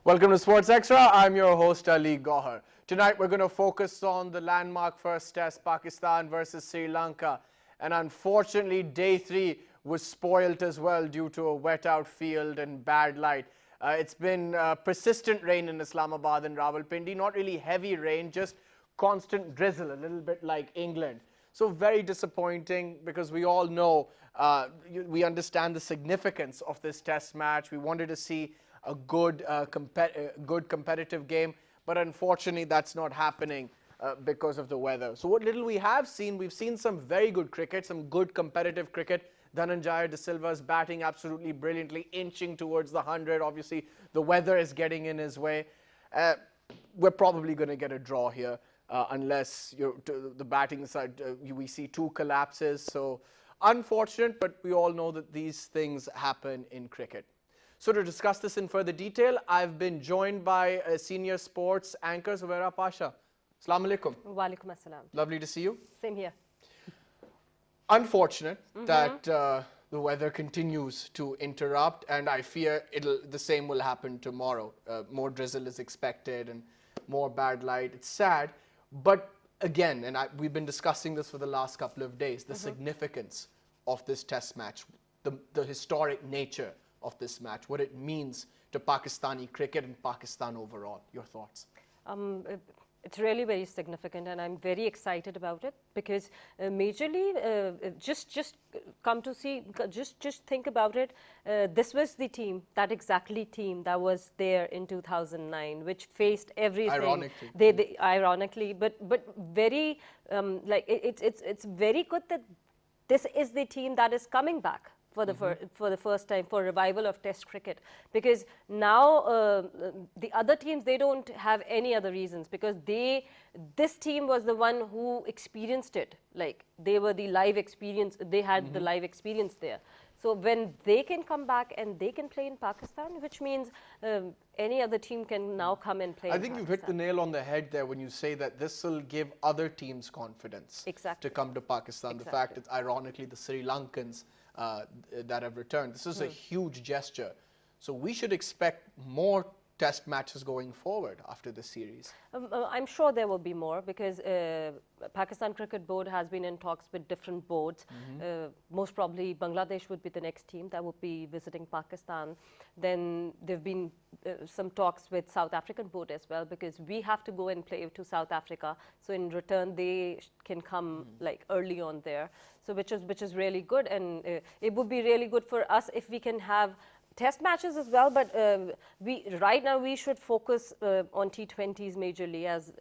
Welcome to Sports Extra. I'm your host Ali Gohar. Tonight we're going to focus on the landmark first test, Pakistan versus Sri Lanka. And unfortunately, day 3 was spoilt as well due to a wet out field and bad light. It's been persistent rain in Islamabad and Rawalpindi, not really heavy rain, just constant drizzle, a little bit like England. So very disappointing because we all know, we understand the significance of this test match. We wanted to see a good competitive game, but unfortunately that's not happening because of the weather. So what little we have seen, we've seen some very good cricket, some good competitive cricket. Dhananjaya De Silva's batting absolutely brilliantly, inching towards the 100. Obviously, the weather is getting in his way. We're probably going to get a draw here unless the batting side, we see 2 collapses. So unfortunate, but we all know that these things happen in cricket. So to discuss this in further detail, I've been joined by senior sports anchor Sawera Pasha. Assalamu alaikum. Wa alaikum assalam. Lovely to see you. Same here. Unfortunate that the weather continues to interrupt, and I fear the same will happen tomorrow. More drizzle is expected and more bad light. It's sad, but again, and we've been discussing this for the last couple of days, the significance of this test match, the historic nature of this match, what it means to Pakistani cricket and Pakistan overall. Your thoughts? It's really very significant, and I'm very excited about it because majorly, just come to see, just think about it. This was the team, that exactly team that was there in 2009, which faced everything. Ironically, ironically, but very like it's very good that this is the team that is coming back for the first time for revival of test cricket, because now the other teams, they don't have any other reasons, because this team was the one who experienced it, like they were the live experience, they had the live experience there. So when they can come back and they can play in Pakistan, which means any other team can now come and play. I think you've hit the nail on the head there when you say that this will give other teams confidence to come to Pakistan. The fact that ironically the Sri Lankans that have returned. This is a huge gesture. So we should expect more test matches going forward after this series. I'm sure there will be more, because Pakistan Cricket Board has been in talks with different boards. Most probably Bangladesh would be the next team that would be visiting Pakistan. Then there have been some talks with South African board as well, because we have to go and play to South Africa. So in return, they can come like early on there. So which is really good, and it would be really good for us if we can have test matches as well, but right now we should focus on T20s majorly, as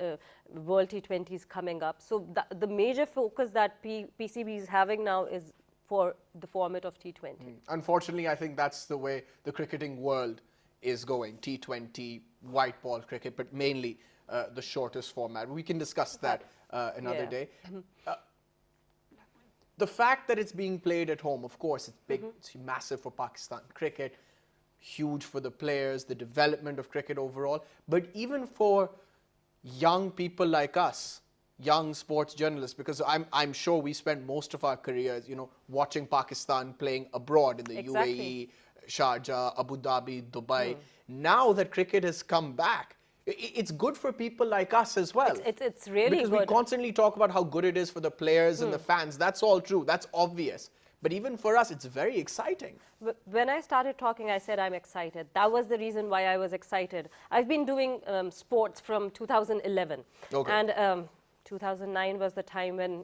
World T20s coming up. So the major focus that PCB is having now is for the format of T20. Unfortunately, I think that's the way the cricketing world is going, T20, white ball cricket, but mainly the shortest format. We can discuss that another day. The fact that it's being played at home, of course, it's big, it's massive for Pakistan cricket, huge for the players, the development of cricket overall, but even for young people like us, young sports journalists, because I'm sure we spent most of our careers, watching Pakistan playing abroad in the UAE, Sharjah, Abu Dhabi, Dubai. Now that cricket has come back, it's good for people like us as well. It's really because good. We constantly talk about how good it is for the players and the fans. That's all true. That's obvious. But even for us, it's very exciting. When I started talking, I said I'm excited. That was the reason why I was excited. I've been doing sports from 2011. And 2009 was the time when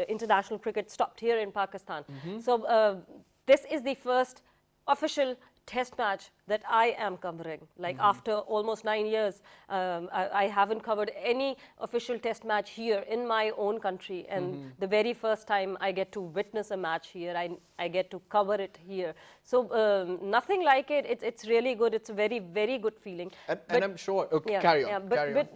international cricket stopped here in Pakistan. So this is the first official test match that I am covering. Like after almost 9 years, I haven't covered any official test match here in my own country, and the very first time I get to witness a match here, I get to cover it here. So nothing like it. It's really good. It's a very, very good feeling. And I'm sure, carry on. But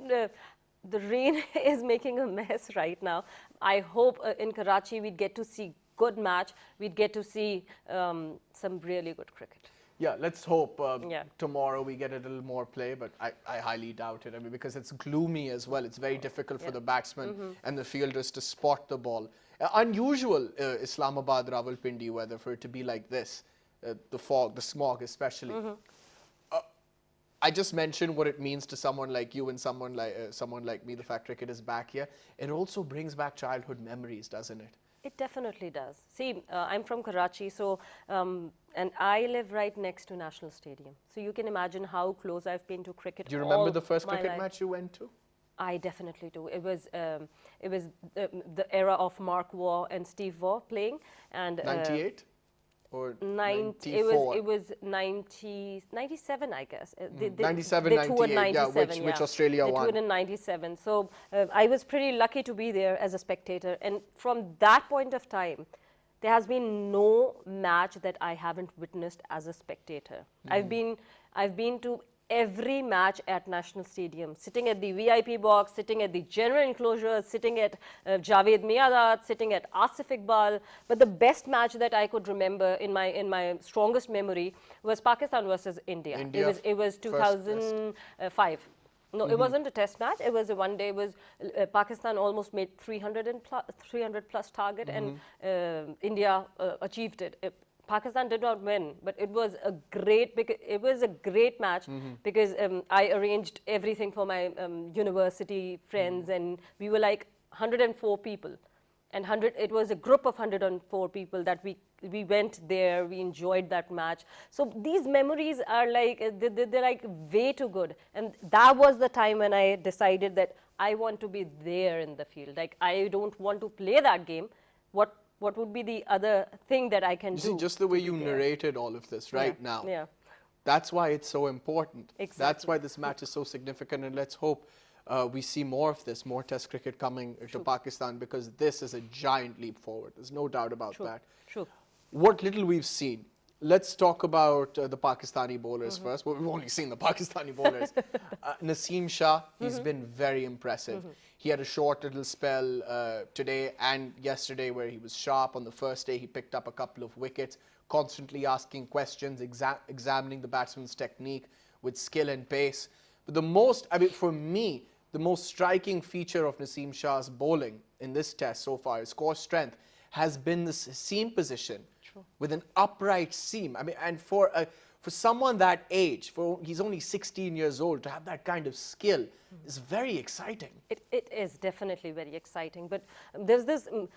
the rain is making a mess right now. I hope in Karachi we'd get to see good match. We'd get to see some really good cricket. Yeah, let's hope tomorrow we get a little more play, but I highly doubt it. I mean, because it's gloomy as well. It's very difficult for the batsmen and the fielders to spot the ball. Unusual Islamabad, Rawalpindi weather for it to be like this. The fog, the smog especially. I just mentioned what it means to someone like you and someone like me, the fact cricket is back here. It also brings back childhood memories, doesn't it? It definitely does. See, I'm from Karachi, so and I live right next to National Stadium. So you can imagine how close I've been to cricket. Do you remember all the first my cricket life. match you went to? I definitely do. It was the era of Mark Waugh and Steve Waugh playing, and 98 or 94? It was 97, I guess. 97, they toured 98, yeah, 97, which Australia they won. toured in 97. So I was pretty lucky to be there as a spectator. And from that point of time, there has been no match that I haven't witnessed as a spectator. I've been to every match at National Stadium, sitting at the VIP box, sitting at the general enclosure, sitting at Javed Miadat, sitting at Asif Iqbal. But the best match that I could remember in my strongest memory was Pakistan versus India. It was 2005. No, it wasn't a test match. It was a one day. It was Pakistan almost made 300 plus target, and India achieved it. Pakistan did not win, but it was a great match because I arranged everything for my university friends, and we were like 104 people, and it was a group of 104 people that we went there. We enjoyed that match. So these memories are like they're like way too good, and that was the time when I decided that I want to be there in the field. Like, I don't want to play that game. What would be the other thing that I can do? See, just the way you narrated all of this right now. Yeah. That's why it's so important. Exactly. That's why this match is so significant, and let's hope we see more of this, more Test cricket coming to Pakistan, because this is a giant leap forward. There's no doubt about that. True. What little we've seen. Let's talk about the Pakistani bowlers first. Well, we've only seen the Pakistani bowlers. Naseem Shah, he's been very impressive. He had a short little spell today and yesterday where he was sharp. On the first day, he picked up a couple of wickets, constantly asking questions, examining the batsman's technique with skill and pace. But for me, the most striking feature of Naseem Shah's bowling in this test so far, his core strength, has been the seam position. With an upright seam. I mean, and for someone that age, he's only 16 years old, to have that kind of skill is very exciting. It is definitely very exciting, but there's a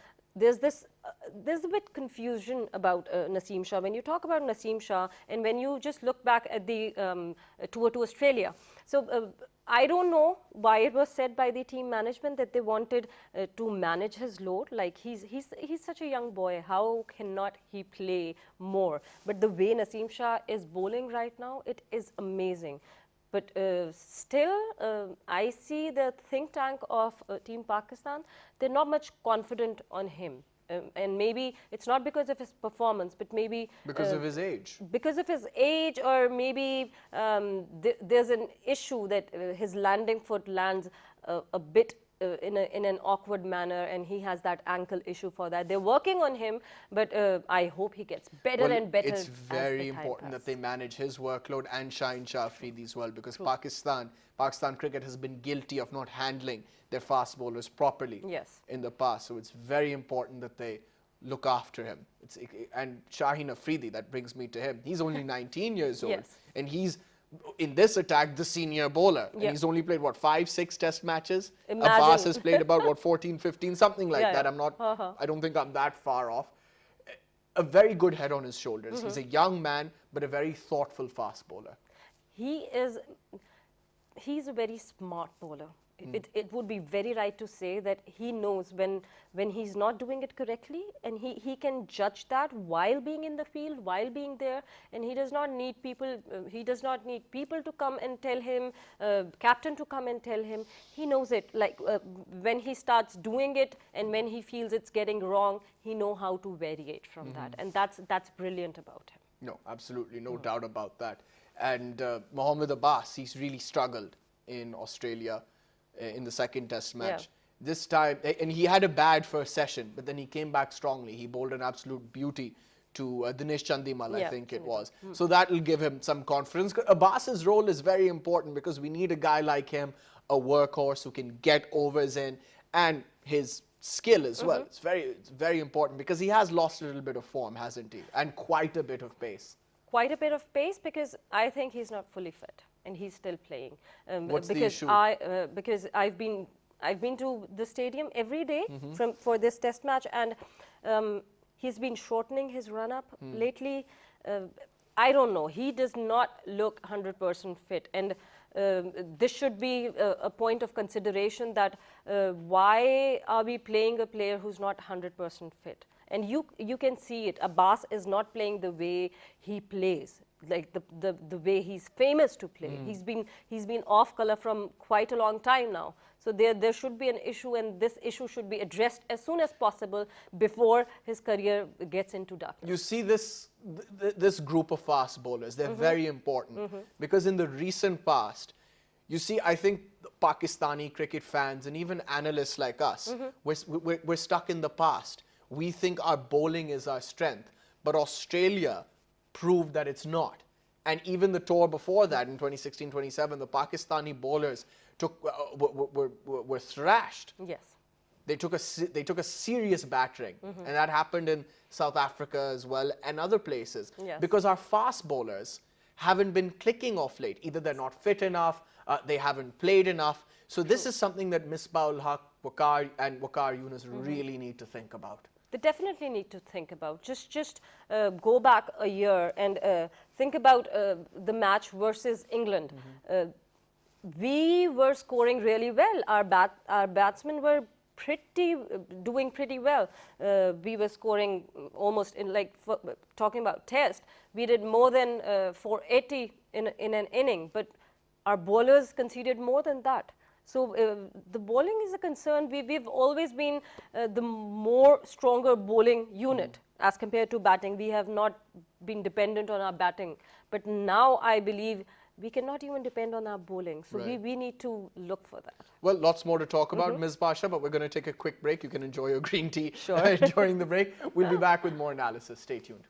bit confusion about Naseem Shah. When you talk about Naseem Shah, and when you just look back at the tour to Australia, so I don't know why it was said by the team management that they wanted to manage his load. Like, he's such a young boy. How cannot he play more? But the way Naseem Shah is bowling right now, it is amazing. But still, I see the think tank of Team Pakistan, they're not much confident on him. And maybe it's not because of his performance, but maybe because of his age. Because of his age, or maybe there's an issue that his landing foot lands a bit in an awkward manner, and he has that ankle issue for that. They're working on him, but I hope he gets better and better. It's very important that they manage his workload and Shaheen Shah Afridi as well, because Pakistan cricket has been guilty of not handling their fast bowlers properly in the past. So it's very important that they look after him. And Shaheen Afridi, that brings me to him. He's only 19 years old, and he's, in this attack, the senior bowler. And he's only played, what, 5-6 test matches? Imagine. Abbas has played about, what, 14-15, something like that. I don't think I'm that far off. A very good head on his shoulders. He's a young man, but a very thoughtful fast bowler. He's a very smart bowler. It would be very right to say that he knows when he's not doing it correctly, and he can judge that while being in the field, while being there, and he does not need people. He does not need people to come and tell him, captain to come and tell him. He knows it. Like when he starts doing it, and when he feels it's getting wrong, he knows how to variate from that, and that's brilliant about him. No, absolutely, no doubt about that. And Mohammad Abbas, he's really struggled in Australia in the second test match. This time, and he had a bad first session, but then he came back strongly. He bowled an absolute beauty to Dinesh Chandimal, I think it was. So that will give him some confidence. Abbas's role is very important because we need a guy like him, a workhorse who can get overs in, and his skill as well. It's very important because he has lost a little bit of form, hasn't he? And quite a bit of pace. quite a bit of pace because I think he's not fully fit and he's still playing. What's the because issue? Because I've been to the stadium every day for this test match, and he's been shortening his run up lately. I don't know. He does not look 100% fit, and this should be a point of consideration that why are we playing a player who's not 100% fit? And you can see it. Abbas is not playing the way he plays, like the way he's famous to play. He's been off color from quite a long time now. So there should be an issue, and this issue should be addressed as soon as possible before his career gets into darkness. You see this group of fast bowlers, they're very important because in the recent past, you see, I think Pakistani cricket fans and even analysts like us, we're stuck in the past. We think our bowling is our strength, but Australia proved that it's not. And even the tour before that in 2016-27, the Pakistani bowlers were thrashed. Yes. They took a serious battering, and that happened in South Africa as well and other places. Yes. Because our fast bowlers haven't been clicking off late. Either they're not fit enough, they haven't played enough. So this is something that Misbah-ul Haq, Waqar Younis really need to think about. They definitely need to think about. Just go back a year and think about the match versus England. We were scoring really well. Our batsmen were doing pretty well. We were scoring almost in talking about test. We did more than 480 in an inning, but our bowlers conceded more than that. So the bowling is a concern. We've always been the more stronger bowling unit as compared to batting. We have not been dependent on our batting. But now I believe we cannot even depend on our bowling. So we need to look for that. Well, lots more to talk about, Ms. Pasha, but we're going to take a quick break. You can enjoy your green tea during the break. We'll be back with more analysis. Stay tuned.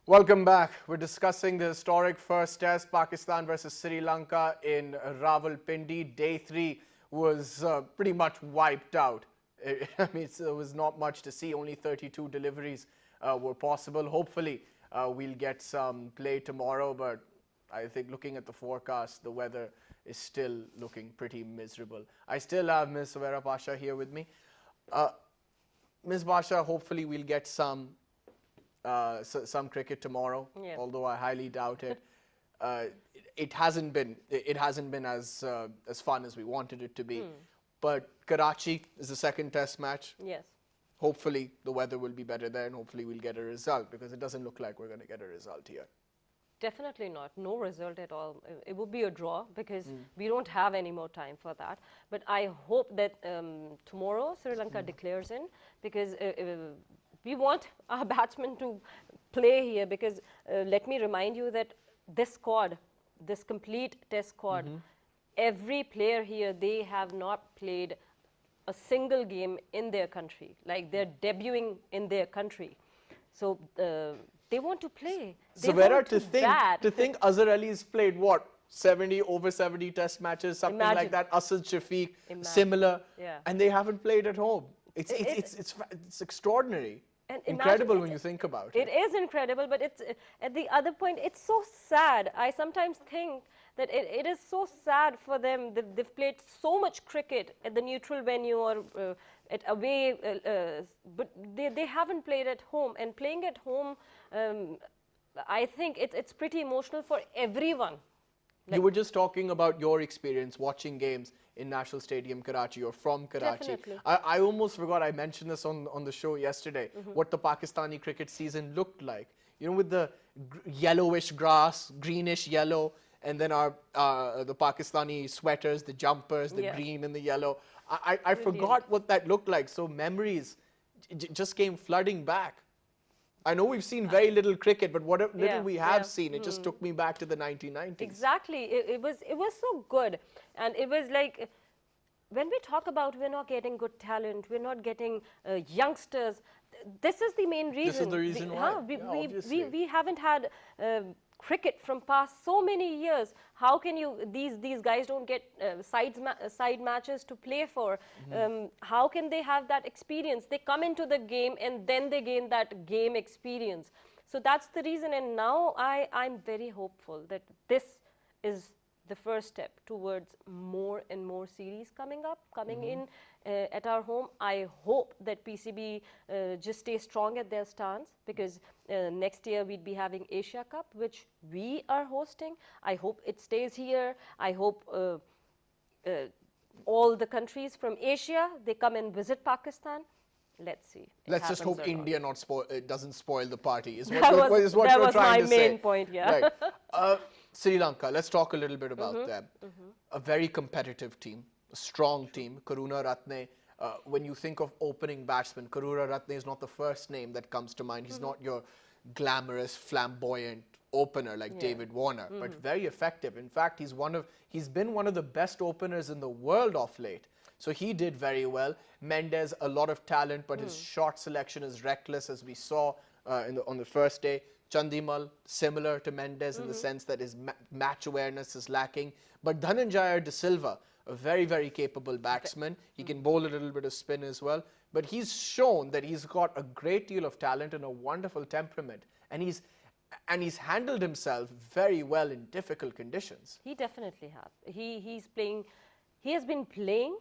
Welcome back. We're discussing the historic first test, Pakistan versus Sri Lanka in Rawalpindi. Day 3 was pretty much wiped out. I mean, there was not much to see. Only 32 deliveries were possible. Hopefully, we'll get some play tomorrow, but I think looking at the forecast, the weather is still looking pretty miserable. I still have Ms. Sawera Pasha here with me. Ms. Pasha, hopefully we'll get some cricket tomorrow, although I highly doubt it. It hasn't been as fun as we wanted it to be. But Karachi is the second test match. Yes. Hopefully the weather will be better there, and hopefully we'll get a result, because it doesn't look like we're going to get a result here. Definitely not. No result at all. It would be a draw because we don't have any more time for that. But I hope that tomorrow Sri Lanka declares in, because we want our batsmen to play here, because let me remind you that this squad, this complete test squad, every player here, they have not played a single game in their country. Like, they're debuting in their country. So they want to play. Sawera, to think Azhar Ali's played what, over 70 test matches, something like that. Asad Shafiq, similar, and they haven't played at home. It's extraordinary. And incredible when you think about it. It is incredible, but it's at the other point, it's so sad. I sometimes think that it is so sad for them. They've played so much cricket at the neutral venue or at away, but they haven't played at home. And playing at home, I think it's pretty emotional for everyone. You were just talking about your experience watching games in National Stadium, Karachi, or from Karachi. Definitely. I almost forgot, I mentioned this on the show yesterday, what the Pakistani cricket season looked like. You know, with the yellowish grass, greenish yellow, and then the Pakistani sweaters, the jumpers, the green and the yellow. I forgot what that looked like, so memories just came flooding back. I know we've seen very little cricket, but what little we have seen, it just took me back to the 1990s. Exactly. It was so good. And it was like, when we talk about we're not getting good talent, we're not getting youngsters, this is the main reason. This is the reason why. We haven't had cricket from past so many years. How can these guys don't get side matches to play for? How can they have that experience? They come into the game and then they gain that game experience. So that's the reason, and now I'm very hopeful that this is the first step towards more and more series coming in at our home. I hope that PCB just stays strong at their stance, because next year we'd be having Asia Cup, which we are hosting. I hope it stays here. I hope all the countries from Asia, they come and visit Pakistan. Let's see. Let's just hope India doesn't spoil the party, is what that you're was trying to say. my main point, yeah. Right. Sri Lanka, let's talk a little bit about them. A very competitive team, a strong team. Karuna Ratne, when you think of opening batsmen, Karuna Ratne is not the first name that comes to mind. He's not your glamorous, flamboyant opener like David Warner, but very effective. In fact, he's been one of the best openers in the world of late. So he did very well. Mendes, a lot of talent, but his shot selection is reckless, as we saw on the first day. Chandimal, similar to Mendes in the sense that his match awareness is lacking. But Dhananjaya De Silva, a very, very capable batsman. He can bowl a little bit of spin as well. But he's shown that he's got a great deal of talent and a wonderful temperament. And he's handled himself very well in difficult conditions. He definitely has. He has been playing.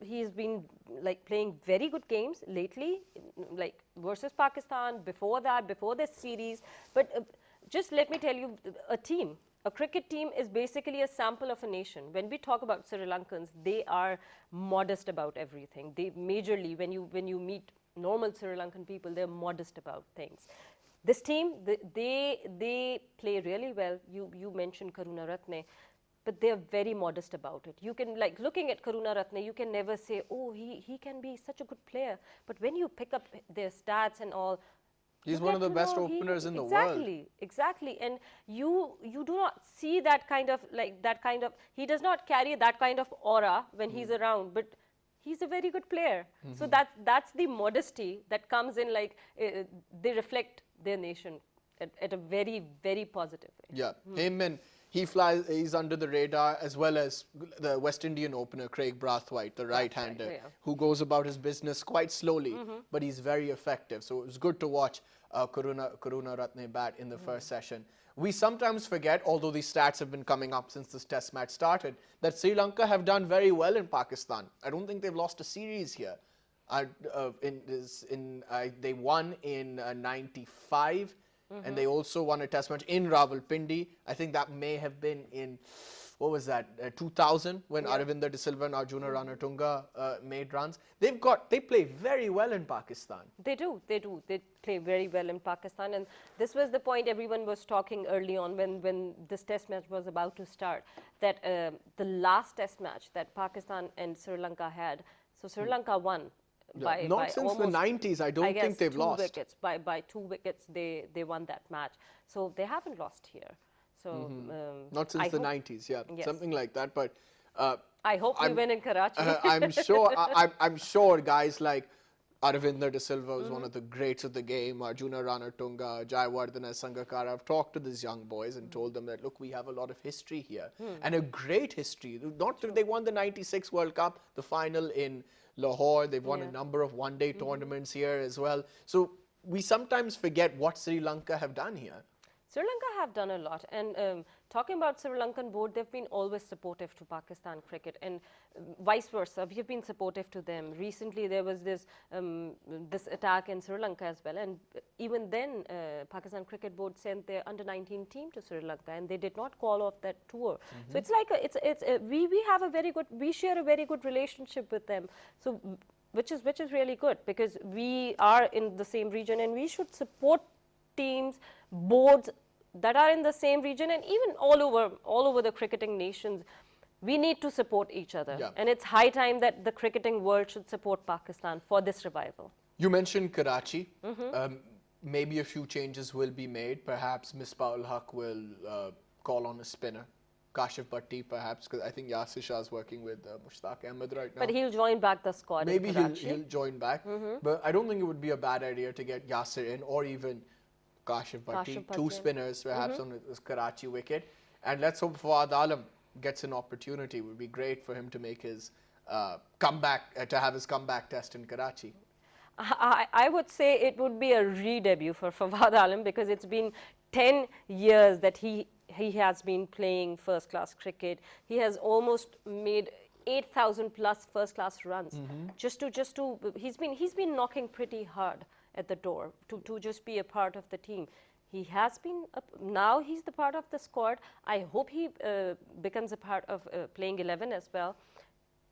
He's been playing very good games lately, like versus Pakistan, before this series. But just let me tell you, a cricket team is basically a sample of a nation. When we talk about Sri Lankans, they are modest about everything. They majorly, when you meet normal Sri Lankan people, they're modest about things. This team, they play really well. You mentioned Karuna Ratne, but they're very modest about it. You can, looking at Karuna Ratne, you can never say, oh, he can be such a good player. But when you pick up their stats and all, he's one of the best openers in the world. Exactly. And you do not see that kind of, he does not carry that kind of aura when he's around, but he's a very good player. So that's the modesty that comes in, they reflect their nation at a very, very positive way. Yeah, him and he's under the radar, as well as the West Indian opener, Craig Brathwaite, the right-hander, who goes about his business quite slowly, but he's very effective. So it was good to watch Karuna Ratne bat in the first session. We sometimes forget, although these stats have been coming up since this test match started, that Sri Lanka have done very well in Pakistan. I don't think they've lost a series here. They won in 95. And they also won a test match in Rawalpindi. I think that may have been in, 2000, when Aravinda De Silva and Arjuna Ranatunga made runs. They play very well in Pakistan. They do. They play very well in Pakistan. And this was the point everyone was talking early on when this test match was about to start, that the last test match that Pakistan and Sri Lanka had, so Sri Lanka won. Not since the 90s, I don't think they've lost. Wickets. By 2 wickets, they won that match. So they haven't lost here. So not since the 90s, something like that. But I hope we win in Karachi. I'm sure guys like Aravinda De Silva was one of the greats of the game. Arjuna Ranatunga, Jayawardene Sangakkara. I've talked to these young boys and told them that, look, we have a lot of history here, and a great history. They won the '96 World Cup, the final in Lahore. They've won a number of one-day tournaments here as well. So we sometimes forget what Sri Lanka have done here. Sri Lanka have done a lot, and talking about Sri Lankan board, they've been always supportive to Pakistan cricket, and vice versa. We've been supportive to them. Recently, there was this attack in Sri Lanka as well, and even then, Pakistan Cricket Board sent their under-19 team to Sri Lanka, and they did not call off that tour. So it's like we have a we share a very good relationship with them. So which is really good, because we are in the same region, and we should support teams, boards that are in the same region, and even all over the cricketing nations. We need to support each other, and it's high time that the cricketing world should support Pakistan for this revival. You mentioned Karachi. Maybe a few changes will be made. Perhaps Misbah-ul Haq will call on a spinner. Kashif Bhatti, perhaps, because I think Yasir Shah is working with Mushtaq Ahmed right now. But he'll join back the squad. Maybe he'll join back. But I don't think it would be a bad idea to get Yasir in, or even Kashif Bhatti, two spinners perhaps on this Karachi wicket. And let's hope Fawad Alam gets an opportunity. It would be great for him to make his comeback, to have his comeback test in Karachi. I would say it would be a re-debut for Fawad Alam, because it's been 10 years that he has been playing first-class cricket. He has almost made 8,000 plus first-class runs. He's been knocking pretty hard at the door to just be a part of the team. He has been, now he's the part of the squad. I hope he becomes a part of playing 11 as well.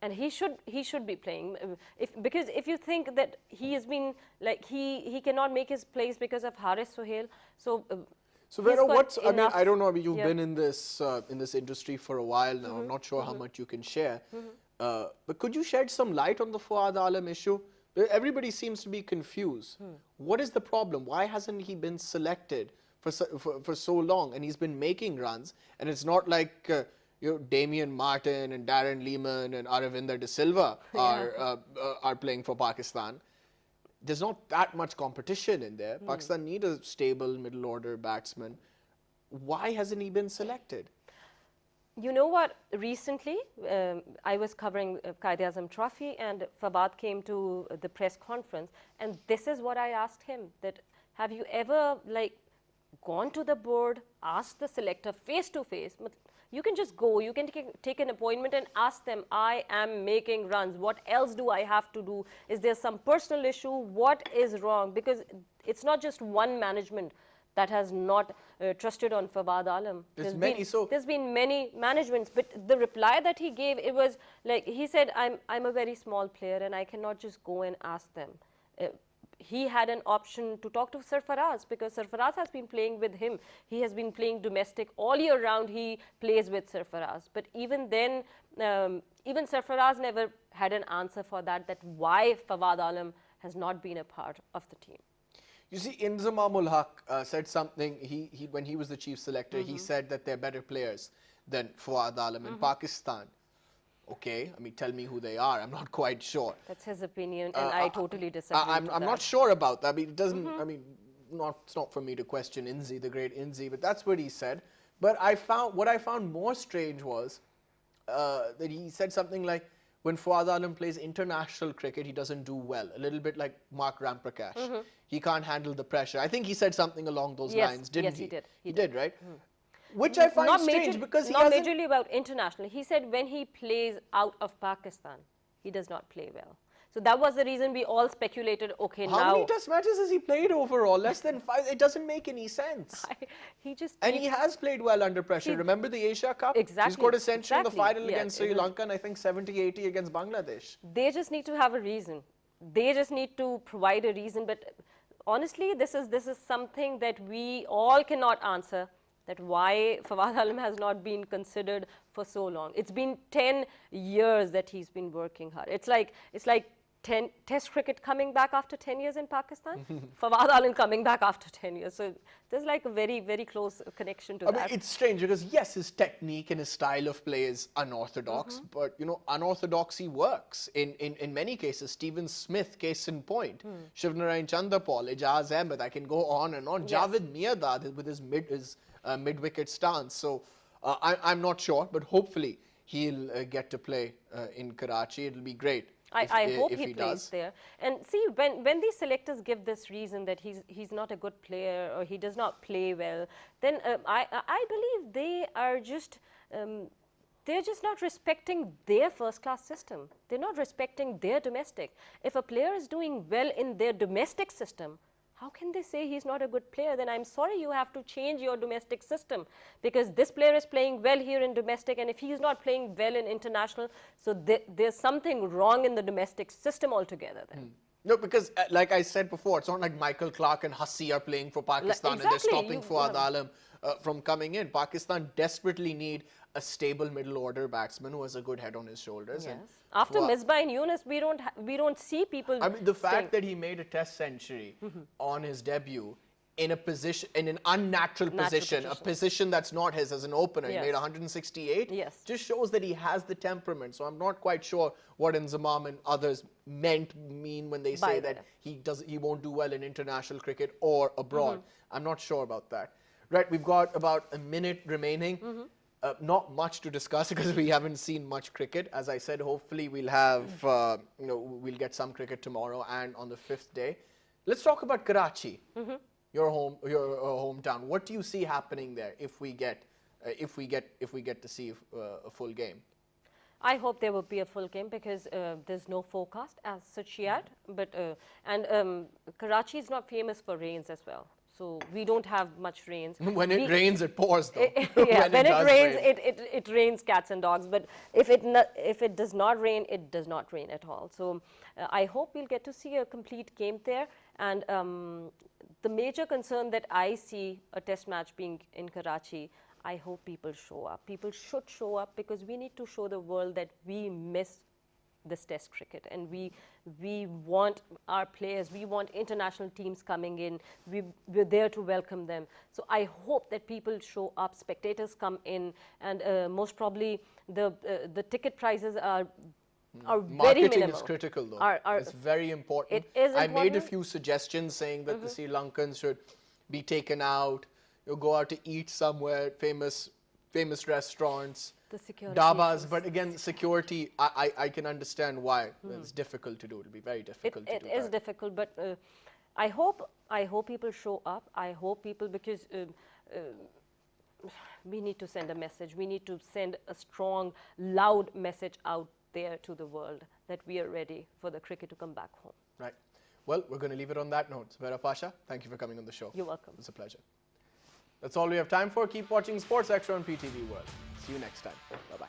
And he should be playing, because if you think that he has been, like, he cannot make his place because of Haris Sohail, so Vera, I don't know, you've been in this industry for a while now. I'm not sure how much you can share, but could you shed some light on the Fawad Alam issue? Everybody seems to be confused. What is the problem? Why hasn't he been selected for so long? And he's been making runs, and it's not like Damian Martin and Darren Lehman and Aravinda De Silva are playing for Pakistan. There's not that much competition in there. Pakistan need a stable middle order batsman. Why hasn't he been selected? You know what? Recently, I was covering Quaid-e-Azam Trophy, and Fawad came to the press conference, and this is what I asked him: that have you ever gone to the board, asked the selector face to face? You can just go, you can take an appointment and ask them, I am making runs, what else do I have to do? Is there some personal issue? What is wrong? Because it's not just one management that has not trusted on Fawad Alam. There's been many managements, but the reply that he gave, it was like, he said, I'm a very small player and I cannot just go and ask them. He had an option to talk to Sarfaraz, because Sarfaraz has been playing with him. He has been playing domestic all year round. He plays with Sarfaraz. But even then, even Sarfaraz never had an answer for that why Fawad Alam has not been a part of the team. You see, Inzamamul Haq said something, when he was the chief selector, he said that they're better players than Fawad Alam in Pakistan. Okay, I mean, tell me who they are. I'm not quite sure. That's his opinion, and I totally disagree. I'm not sure about that. I mean, it doesn't. I mean, it's not for me to question Inzi, the great Inzi, but that's what he said. But what I found more strange was that he said something like, when Fawad Alam plays international cricket, he doesn't do well. A little bit like Mark Ramprakash. He can't handle the pressure. I think he said something along those lines, didn't he? Yes, he did. He did, right? Which I find strange, because he not majorly about international. He said when he plays out of Pakistan, he does not play well. So that was the reason we all speculated, okay, now... How many test matches has he played overall? Less than 5. It doesn't make any sense. He has played well under pressure. Remember the Asia Cup? Exactly. He scored a century in the final against Sri Lanka, and I think 70-80 against Bangladesh. They just need to have a reason. They just need to provide a reason. But honestly, this is something that we all cannot answer. That why Fawad Alam has not been considered for so long. It's been 10 years that he's been working hard. It's like 10 Test cricket coming back after 10 years in Pakistan. Fawad Alam coming back after 10 years. So there's like a very, very close connection to that. I mean, it's strange because yes, his technique and his style of play is unorthodox, but you know, unorthodoxy works in many cases. Stephen Smith, case in point. Shivnarayan Chanderpaul, Ijaz Ahmed. I can go on and on. Yes. Javed Mirdad with his mid-wicket stance. So I'm not sure, but hopefully he'll get to play in Karachi. It'll be great I hope if he plays does. there. And see, when these selectors give this reason that he's not a good player or he does not play well, then I believe they're just not respecting their first-class system. They're not respecting their domestic. If a player is doing well in their domestic system, how can they say he's not a good player? Then I'm sorry, you have to change your domestic system, because this player is playing well here in domestic, and if he's not playing well in international, so there's something wrong in the domestic system altogether then. No, because like I said before, it's not like Michael Clark and Hassi are playing for Pakistan and they're stopping Fuad Alam from coming in. Pakistan desperately need a stable middle order batsman who has a good head on his shoulders. Yes. And After Misbah and Yunus, we don't see people. I mean, the fact that he made a test century on his debut in an unnatural position, a position that's not his as an opener. He made 168. Yes. Just shows that he has the temperament. So I'm not quite sure what Inzamam and others mean when they say that he won't do well in international cricket or abroad. I'm not sure about that. Right, we've got about a minute remaining. Not much to discuss because we haven't seen much cricket. As I said, hopefully we'll have, we'll get some cricket tomorrow and on the 5th day. Let's talk about Karachi, your hometown. What do you see happening there if we get to see a full game? I hope there will be a full game because there's no forecast as such yet. But Karachi is not famous for rains as well. So we don't have much rains. When it rains, it pours, though. Yeah, when it rains, it rains cats and dogs. But if it does not rain, it does not rain at all. So I hope we'll get to see a complete game there. And the major concern that I see a test match being in Karachi, I hope people show up. People should show up because we need to show the world that we miss this test cricket, and we want our players, we want international teams coming in, we're there to welcome them. So I hope that people show up, spectators come in, and most probably the ticket prices are very minimal. Marketing is critical, though. It's very important. It is important. I made a few suggestions saying that the Sri Lankans should be taken out, go out to eat somewhere, famous restaurants, dabas, but again, security, I can understand why it's difficult to do. It'll be very difficult to do. It is difficult, but I hope people show up. I hope people, because we need to send a message. We need to send a strong, loud message out there to the world that we are ready for the cricket to come back home. Right. Well, we're going to leave it on that note. Sawera Pasha, thank you for coming on the show. You're welcome. It's a pleasure. That's all we have time for. Keep watching Sports Extra on PTV World. See you next time. Bye-bye.